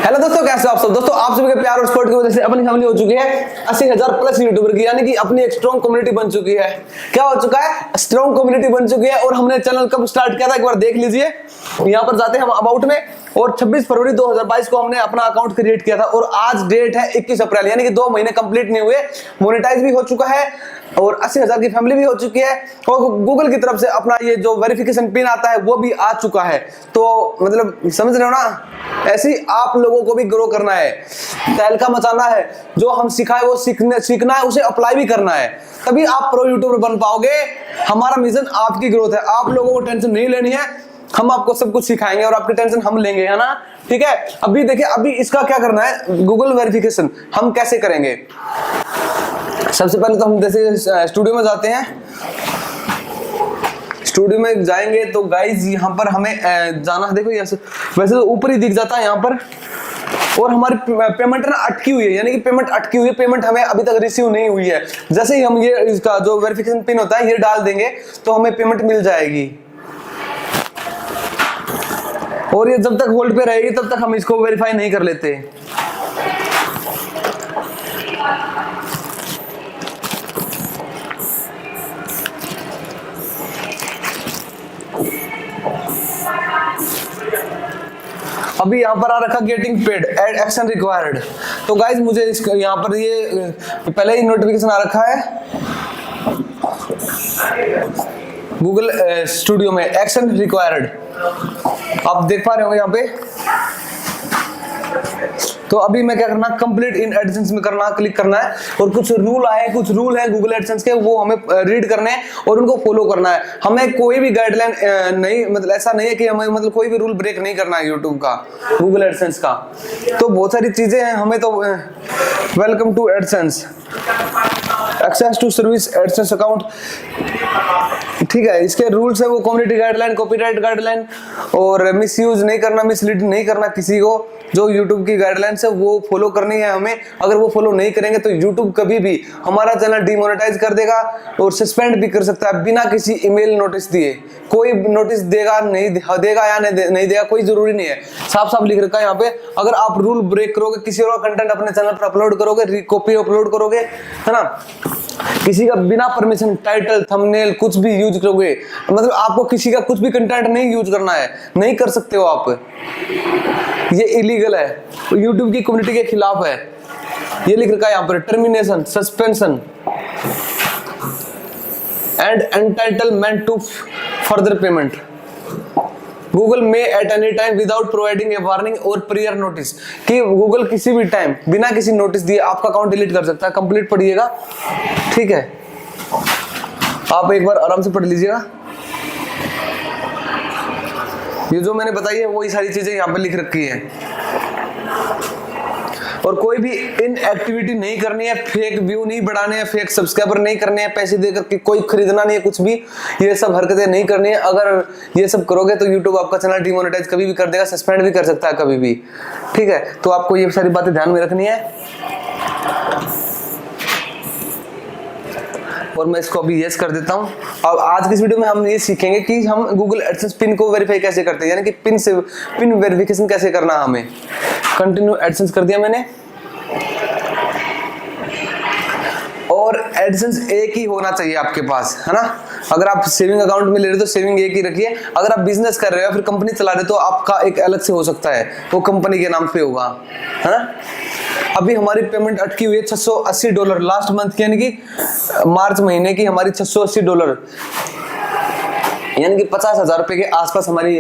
Hello दोस्तों, कैसे हो आप सब। दोस्तों आप सभी के प्यार और सपोर्ट की वजह से अपनी फैमिली हो चुकी है 80,000 प्लस यूट्यूबर की, यानी कि अपनी एक स्ट्रॉन्ग कम्युनिटी बन चुकी है। क्या हो चुका है? स्ट्रॉन्ग कम्युनिटी बन चुकी है। और हमने चैनल कब स्टार्ट किया था एक बार देख लीजिए। यहाँ पर जाते हैं हम अबाउट में, और 26 फरवरी 2022 को हमने अपना अकाउंट क्रिएट किया था, और आज डेट है 21 अप्रैल, यानी कि 2 महीने कंप्लीट नहीं हुए। मोनेटाइज भी हो चुका है और 80,000 की फैमिली भी हो चुकी है, और गूगल की तरफ से अपना ये जो वेरिफिकेशन पिन आता है वो भी आ चुका है। तो मतलब समझ रहे हो ना, ऐसे ही आप लोगों को भी ग्रो करना है, तहलका मचाना है। जो हम सिखाए वो सीखना है, उसे अप्लाई भी करना है, तभी आप प्रो यूट्यूबर बन पाओगे। हमारा मिशन आपकी ग्रोथ है, आप लोगों को टेंशन नहीं लेनी है। हम आपको सब कुछ सिखाएंगे और आपकी टेंशन हम लेंगे, है ना। ठीक है, अभी देखिए, अभी इसका क्या करना है, गूगल वेरिफिकेशन हम कैसे करेंगे। सबसे पहले तो हम जैसे स्टूडियो में जाते हैं, स्टूडियो में जाएंगे तो गाइज यहाँ पर हमें जाना, देखो वैसे तो ऊपर ही दिख जाता है यहाँ पर। और हमारी पेमेंट ना अटकी हुई है, यानी कि पेमेंट अटकी हुई है, पेमेंट हमें अभी तक रिसीव नहीं हुई है। जैसे ही हम ये इसका जो वेरिफिकेशन पिन होता है ये डाल देंगे तो हमें पेमेंट मिल जाएगी, और ये जब तक होल्ड पे रहेगी तब तक हम इसको वेरीफाई नहीं कर लेते। अभी यहाँ पर आ रखा getting paid ad action required. तो गाइज मुझे इसको यहाँ पर ये पहले ही नोटिफिकेशन आ रखा है गूगल स्टूडियो में, एक्शन रिक्वायर्ड, आप देख पा रहे होंगे यहाँ पे। तो अभी मैं क्या करना, कंप्लीट इन एडसेंस में करना, क्लिक करना है, और कुछ रूल आए, कुछ रूल है गूगल एडसेंस के, वो हमें रीड करने हैं और उनको फॉलो करना है। हमें कोई भी गाइडलाइन नहीं, मतलब ऐसा नहीं है कि हमें मतलब कोई भी रूल ब्रेक नहीं करना है यूट्यूब का, गूगल एडसेंस का। तो बहुत सारी चीजें हैं हमें। तो welcome to AdSense, access to service AdSense account, ठीक है। इसके रूल्स है वो कम्युनिटी गाइडलाइन, कॉपीराइट गाइडलाइन, और मिस यूज नहीं करना, मिसलीड नहीं करना किसी को। जो यूट्यूब की गाइडलाइंस है वो फॉलो करनी है हमें। अगर वो फॉलो नहीं करेंगे तो यूट्यूब कभी भी हमारा चैनल डिमोनेटाइज कर देगा और सस्पेंड भी कर सकता है बिना किसी ईमेल नोटिस दिए। कोई नोटिस देगा नहीं देगा या नहीं देगा कोई जरूरी नहीं है, साफ साफ लिख रखा है यहाँ पे। अगर आप रूल ब्रेक करोगे, किसी और कंटेंट अपने चैनल पर अपलोड करोगे, कॉपी अपलोड करोगे, है ना, किसी का बिना परमिशन टाइटल थंबनेल कुछ भी यूज करोगे, मतलब आपको किसी का कुछ भी कंटेंट नहीं यूज करना है, नहीं कर सकते हो आप, ये इलीगल है, यूट्यूब की कम्युनिटी के खिलाफ है। ये लिख रखा है यहाँ पर, termination, suspension and entitlement to further payment. Google में at any time without providing a warning और प्रियर नोटिस, कि गूगल किसी भी टाइम बिना किसी नोटिस दिए आपका अकाउंट डिलीट कर सकता है। कंप्लीट पढ़िएगा, ठीक है, आप एक बार आराम से पढ़ लीजिएगा। ये जो मैंने बताई है वही सारी चीजें यहाँ पे लिख रखी है। और कोई भी इन एक्टिविटी नहीं करनी है, फेक व्यू नहीं बढ़ाने हैं, फेक सब्सक्राइबर नहीं करने हैं, पैसे देकर के कोई खरीदना नहीं है कुछ भी, ये सब हरकतें नहीं करनी है। अगर ये सब करोगे तो यूट्यूब आपका चैनल डिमोनेटाइज कभी भी कर देगा, सस्पेंड भी कर सकता है कभी भी, ठीक है। तो आपको ये सारी बातें ध्यान में रखनी है। और मैं इसको अभी यस कर देता हूं। अब आज की इस वीडियो में हम ये सीखेंगे कि हम गूगल एडसेंस पिन को वेरीफाई कैसे करते हैं, यानी कि पिन वेरिफिकेशन कैसे करना है हमें। कंटिन्यू एडसेंस कर दिया मैंने, और एडसेंस एक ही होना चाहिए आपके पास, है ना। अगर आप सेविंग अकाउंट में ले रहे हो तो सेविंग एक ही रखिए। अगर आप बिजनेस कर रहे हो या फिर कंपनी चला रहे हो तो आपका एक अलग से हो सकता है, वो कंपनी के नाम पे होगा, है ना। अभी हमारी पेमेंट अटकी हुई है $680 लास्ट मंथ की, यानी कि मार्च महीने की हमारी $680, यानी कि 50,000 रुपए के आसपास हमारी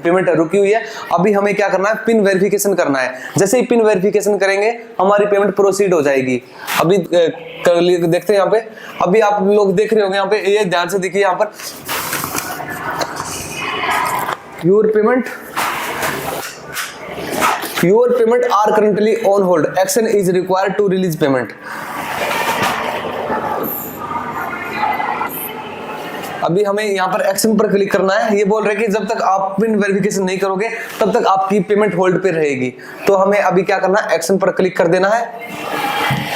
पेमेंट रुकी हुई है। अभी हमें क्या करना है, पिन वेरिफिकेशन करना है। जैसे ही पिन वेरिफिकेशन करेंगे हमारी पेमेंट प्रोसीड हो जाएगी। अभी देखते हैं यहाँ पे, अभी आप लोग देख रहे होंगे यहाँ पे, ये ध्यान से देखिए यहाँ पर, your payment are currently on hold, action is required to release payment. अभी हमें यहाँ पर एक्शन पर क्लिक करना है। ये बोल रहे हैं कि जब तक आप पिन वेरिफिकेशन नहीं करोगे तब तक आपकी पेमेंट होल्ड पे रहेगी। तो हमें अभी क्या करना है, एक्शन पर क्लिक कर देना है।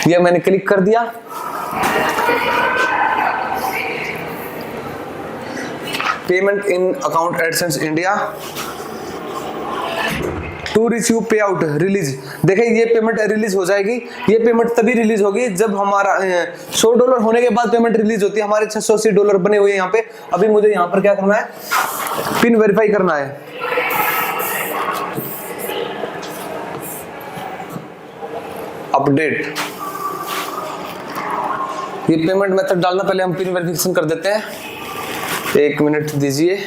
ये मैंने क्लिक कर दिया। Payment in account AdSense India, to receive payout release. देखिए ये पेमेंट रिलीज हो जाएगी, ये पेमेंट तभी रिलीज होगी जब हमारा $100 होने के बाद पेमेंट रिलीज होती है। हमारे $680 बने हुए हैं यहाँ पे। अभी मुझे यहाँ पर क्या करना है, पिन वेरीफाई करना है। अपडेट, ये पेमेंट मेथड डालना, पहले हम पिन वेरिफिकेशन कर देते हैं। 1 मिनट दीजिए।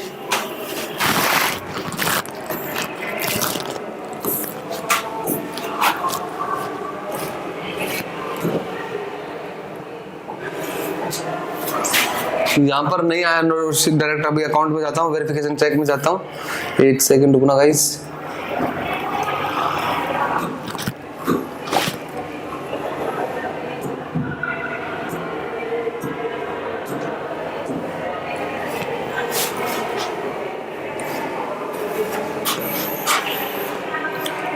यहाँ पर नहीं आया डायरेक्ट, अभी अकाउंट में जाता हूँ, वेरिफिकेशन चेक में जाता हूँ। 1 सेकंड रुकना गाइस।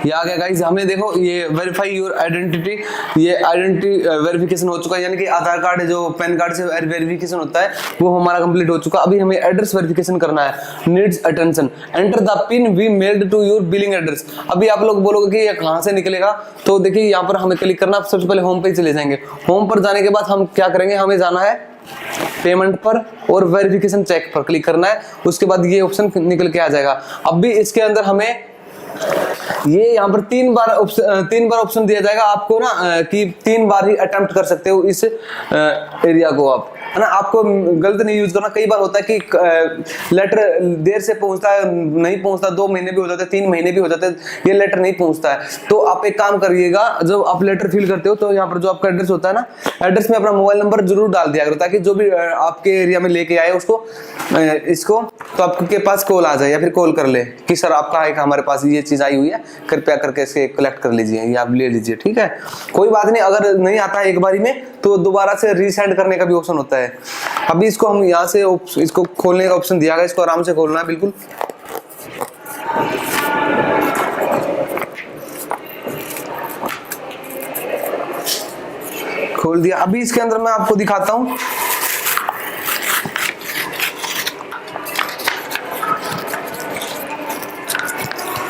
ये आ गया गाइस। हमें देखो ये वेरीफाई योर आइडेंटिटी, ये आइडेंटिटी वेरिफिकेशन हो चुका है, यानी कि आधार कार्ड जो पैन कार्ड से वेरिफिकेशन होता है वो हमारा कंप्लीट हो चुका। अभी हमें एड्रेस वेरिफिकेशन करना है। Needs attention, enter the pin we mailed to your billing address. अभी आप लोग बोलोगे कि ये कहाँ से निकलेगा, तो देखिए यहाँ पर हमें क्लिक करना। सबसे पहले होम पे चले जाएंगे। होम पर जाने के बाद हम क्या करेंगे, हमें जाना है पेमेंट पर और वेरिफिकेशन चेक पर क्लिक करना है। उसके बाद ये ऑप्शन निकल के आ जाएगा। अब भी इसके अंदर हमें ये यहाँ पर 3 बार ऑप्शन दिया जाएगा आपको ना, कि 3 बार ही अटेम्प्ट कर सकते हो इस एरिया को आप, है ना। आपको गलत नहीं यूज करना। कई बार होता है कि लेटर देर से पहुंचता है, नहीं पहुंचता, 2 महीने भी हो जाते हैं, 3 महीने भी हो जाते हैं, ये लेटर नहीं पहुंचता है। तो आप एक काम करिएगा, जब आप लेटर फिल करते हो तो यहाँ पर जो आपका एड्रेस होता है ना, एड्रेस में अपना मोबाइल नंबर जरूर डाल दिया करो, ताकि जो भी आपके एरिया में लेके आए उसको इसको तो आपके पास कॉल आ जाए या फिर कॉल कर ले कि सर आपका है कि हमारे पास ये चीज आई हुई है, कृपया करके इसे कलेक्ट कर लीजिए या आप ले लीजिए, ठीक है। कोई बात नहीं, अगर नहीं आता है एक बारी में तो दोबारा से रीसेंड करने का भी ऑप्शन होता है। अभी इसको हम यहाँ से इसको खोलने का ऑप्शन दिया गया, इसको आराम से खोलना है बिल्कुल। खोल दिया। अभी इसके अंदर मैं आपको दिखाता हूं।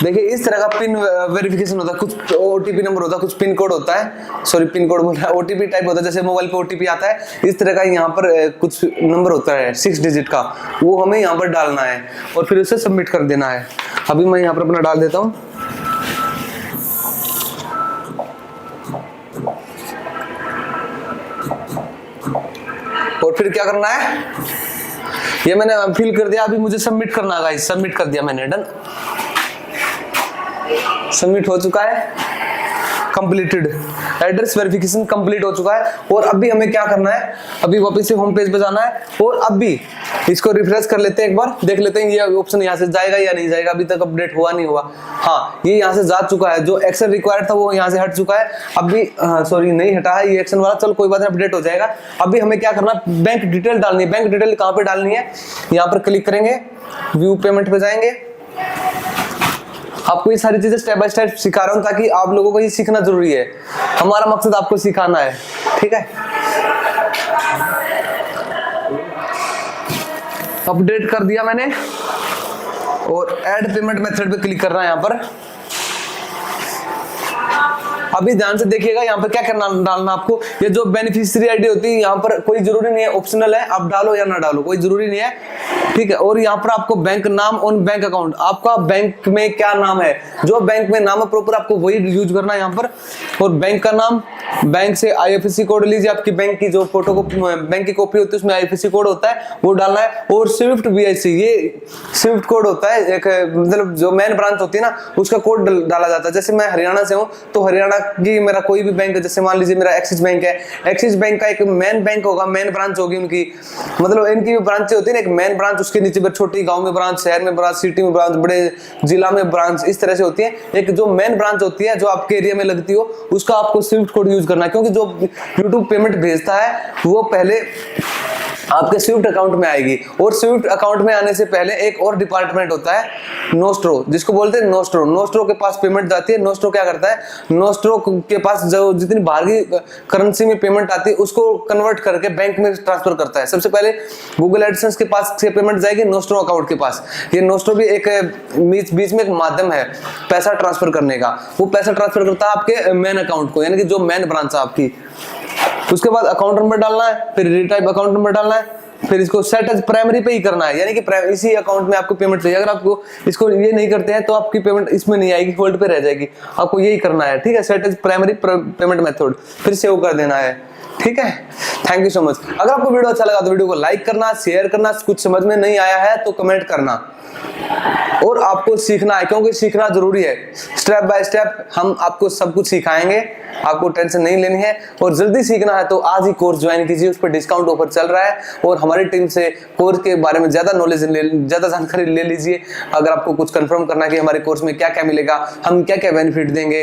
देखिए इस तरह का पिन वेरिफिकेशन होता है, कुछ ओटीपी नंबर होता है, कुछ पिन कोड होता है, सॉरी पिन कोड बोल रहा है, ओटीपी टाइप होता है, जैसे मोबाइल पे ओटीपी आता है, इस तरह का यहाँ पर कुछ नंबर होता है 6 डिजिट का, वो हमें यहाँ पर डालना है और फिर उसे सबमिट कर देना है। अभी मैं यहाँ पर अपना डाल देता हूँ। और फिर क्या करना है, ये मैंने फिल कर दिया। अभी मुझे सबमिट करना है गाइस, सबमिट कर दिया मैंने, डन, सबमिट हो चुका है, कंप्लीटेड, एड्रेस वेरिफिकेशन कंप्लीट हो चुका है। और अभी हमें क्या करना है, अभी वापस से होम पेज पे जाना है और अभी इसको रिफ्रेश कर लेते हैं, एक बार देख लेते हैं ये ऑप्शन यहाँ से जाएगा या नहीं जाएगा। अभी तक अपडेट हुआ नहीं हुआ, हाँ ये यहाँ से जा चुका है, जो एक्शन रिक्वायर्ड था वो यहाँ से हट चुका है। अभी सॉरी नहीं हटा है ये एक्शन वाला, चलो कोई बात नहीं, अपडेट हो जाएगा। अभी हमें क्या करना है, बैंक डिटेल डालनी है। बैंक डिटेल कहाँ पे डालनी है, यहाँ पर क्लिक करेंगे, व्यू पेमेंट पे जाएंगे। आपको ये सारी चीजें स्टेप बाय स्टेप सिखा रहा हूं ताकि आप लोगों को ये सीखना जरूरी है। हमारा मकसद आपको सिखाना है, ठीक है। अपडेट कर दिया मैंने और ऐड पेमेंट मेथड पे क्लिक करना है यहाँ पर। अभी ध्यान से देखिएगा यहाँ पर क्या करना डालना आपको, ये जो बेनिफिशियरी आईडी होती है यहाँ पर कोई जरूरी नहीं है, ऑप्शनल है, आप डालो या ना डालो कोई जरूरी नहीं है, ठीक है। और यहाँ पर आपको बैंक नाम ऑन बैंक अकाउंट, आपका बैंक में क्या नाम है, जो बैंक में नाम है प्रॉपर आपको वही यूज करना है यहाँ पर। और बैंक का नाम, बैंक से आईएफएससी कोड लीजिए, आपकी बैंक की जो फोटो को बैंक की कॉपी होती है उसमें आईएफएससी कोड होता है वो डालना है। और स्विफ्ट बीआईसी, ये स्विफ्ट कोड होता है, एक मतलब जो मेन ब्रांच होती है ना उसका कोड डाला जाता है। जैसे मैं हरियाणा से हूँ तो हरियाणा की मेरा कोई भी बैंक, जैसे मान लीजिए मेरा एक्सिस बैंक है, एक्सिस बैंक का एक मेन बैंक होगा, मेन ब्रांच होगी उनकी, मतलब इनकी ब्रांचें होती है ना, एक मेन ब्रांच, उसके नीचे छोटी गांव में ब्रांच, शहर में ब्रांच, सिटी में ब्रांच, बड़े जिला में ब्रांच, इस तरह से होती है। एक जो मेन ब्रांच होती है जो आपके एरिया में लगती हो उसका आपको स्विफ्ट कोड यूज करना है, क्योंकि जो यूट्यूब पेमेंट भेजता है वो पहले आपके स्विफ्ट अकाउंट में आएगी। और स्विफ्ट अकाउंट में आने से पहले एक और डिपार्टमेंट होता है नोस्ट्रो, जिसको बोलते हैं नोस्ट्रो। नोस्ट्रो के पास पेमेंट जाती है। नोस्ट्रो क्या करता है, नोस्ट्रो के पास जो जितनी बाहर की करेंसी में पेमेंट आती है उसको कन्वर्ट करके बैंक में ट्रांसफर करता है। सबसे पहले गूगल एडसेंस के पास से पेमेंट जाएगी नोस्ट्रो अकाउंट के पास। ये नोस्ट्रो भी एक बीच में एक माध्यम है पैसा ट्रांसफर करने का। वो पैसा ट्रांसफर करता है आपके मेन अकाउंट को, यानी कि जो मेन ब्रांच है आपकी। उसके बाद अकाउंट नंबर डालना है, फिर रीटाइप अकाउंट नंबर डालना है, फिर इसको सेट एज प्राइमरी पे ही करना है, यानी कि इसी अकाउंट में आपको पेमेंट चाहिए। अगर आपको इसको ये नहीं करते हैं तो आपकी पेमेंट इसमें नहीं आएगी, होल्ड पे रह जाएगी। आपको यही करना है, ठीक है, set as primary payment method, फिर सेव कर देना है, ठीक है। Thank you so much. अगर आपको वीडियो अच्छा लगा तो वीडियो को लाइक करना, शेयर करना, कुछ समझ में नहीं आया है तो कमेंट करना। और आपको सीखना है, क्योंकि सीखना जरूरी है। स्टेप बाय स्टेप हम आपको सब कुछ सिखाएंगे, आपको टेंशन नहीं लेनी है। और जल्दी सीखना है तो आज ही कोर्स ज्वाइन कीजिए, उस पर डिस्काउंट ऑफर चल रहा है। और हमारी टीम से कोर्स के बारे में ज्यादा नॉलेज ज्यादा जानकारी ले लीजिए। अगर आपको कुछ कंफर्म करना है कि हमारे कोर्स में क्या क्या मिलेगा, हम क्या क्या बेनिफिट देंगे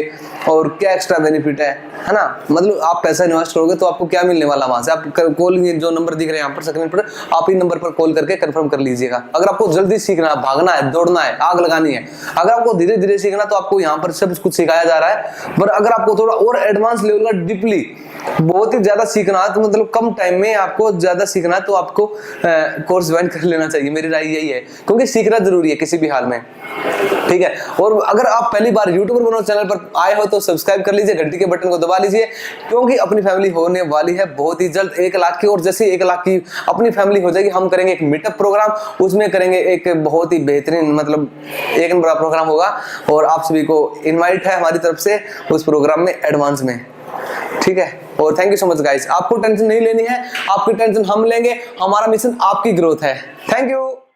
और क्या एक्स्ट्रा बेनिफिट है ना, मतलब आप पैसा इन्वेस्ट करोगे तो आपको क्या मिलने वाला वहां से। आप कॉल, जो नंबर दिख रहे हैं यहाँ पर स्क्रीन पर, आप ही नंबर पर कॉल करके कंफर्म कर लीजिएगा। अगर आपको जल्दी सीखना है, भागना है, दौड़ना है, आग लगानी है, अगर आपको धीरे धीरे सीखना तो आपको यहाँ पर सब कुछ सिखाया जा रहा है। पर अगर आपको थोड़ा और एडवांस लेवल का डीपली बहुत ही ज्यादा सीखना है, तो मतलब कम टाइम में आपको ज्यादा सीखना है, तो आपको कोर्स ज्वाइन कर लेना चाहिए। मेरी राय यही है, क्योंकि सीखना जरूरी है किसी भी हाल में, ठीक है। और अगर आप पहली बार यूट्यूबर बनो चैनल पर आए हो तो सब्सक्राइब कर लीजिए, घंटी के बटन को दबा लीजिए, क्योंकि अपनी फैमिली होने वाली है बहुत ही जल्द 1 लाख की। और जैसे 1 लाख की अपनी फैमिली हो जाएगी, हम करेंगे एक मीटअप प्रोग्राम, उसमें करेंगे एक बहुत ही बेहतरीन, मतलब एक बड़ा प्रोग्राम होगा। और आप सभी को इनवाइट है हमारी तरफ से उस प्रोग्राम में एडवांस में, ठीक है। और thank you so much guys. आपको टेंशन नहीं लेनी है, आपकी टेंशन हम लेंगे। हमारा मिशन आपकी ग्रोथ है। Thank you.